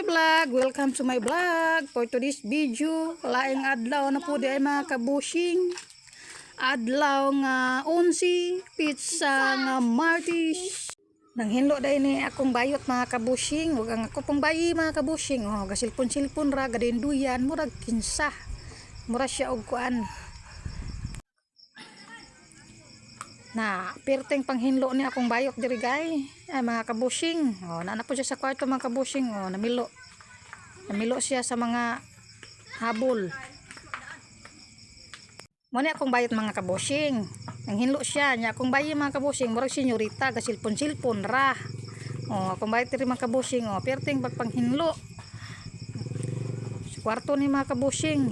my vlog. Welcome to my vlog. For today's video, laing adlaw na po di ay mga kabushing. Adlaw nga unsi, pizza nga Martis. Nang hinlo dahil ni akong bayot mga kabushing. Huwag ang ako pong bayi mga kabushing. Gasilpon-silpon ra, gadinduyan, murag kinsa. Mura siya og kuan. Na perteng panghinlo ni akong bayot diri gay ay mga kabushing. Naana po siya sa kwarto mga kabushing. Namilo siya sa mga habol. Mo ni akong bayot mga kabushing. Nang hinlo siya nya akong bayi mga kabushing murag senyorita gasilpon-silpon ra. Akong bayot diri mga kabushing. Perteng pagpanghinlo sa kwarto ni mga kabushing.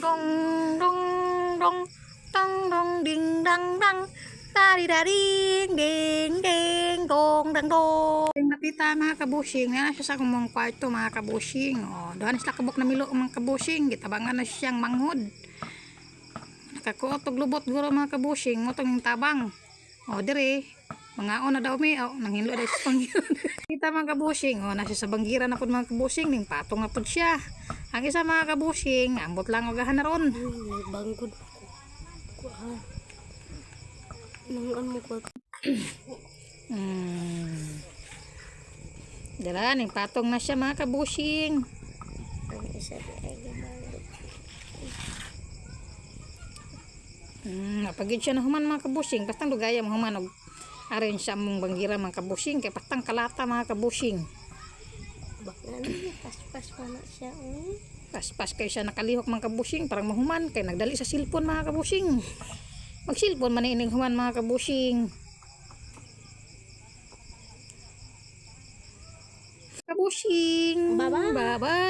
Dong dong dong tang dong ding dang dang tari daring ding ding dong dang dong. Nakita mga kabushing na siya sa kumong kwarto mga kabushing. Doon sila kabuk na milo mga kabushing. Gitabangan na siyang manghod. Nakakuot og lubot guro mga kabushing mo tong tabang. Dire mga na daw mi nang hinlo dai sa panggiran. Kita mga kabushing na siya sa banggiran na pud mga kabushing ning patong na pud siya. Ang isa mga kabushing, ambot lang og gahanaron. Banggod ko. Nangan mo ko. Dala, ning patong na siya mga kabushing. Ang isa ay banggod. Napagid siya na human mga kabushing. Pastang lugaya mo human og arin siya mong banggira mga kabushing. Kaya pastang kalata mga kabushing. Baklan paspas pa na siya. Paspas kay siya nakalihok mga kabushing. Parang mahuman kay nagdali sa silpon mga kabushing. Magsilpon man ining human mga kabushing. Kabushing. Bye-bye. Bye-bye.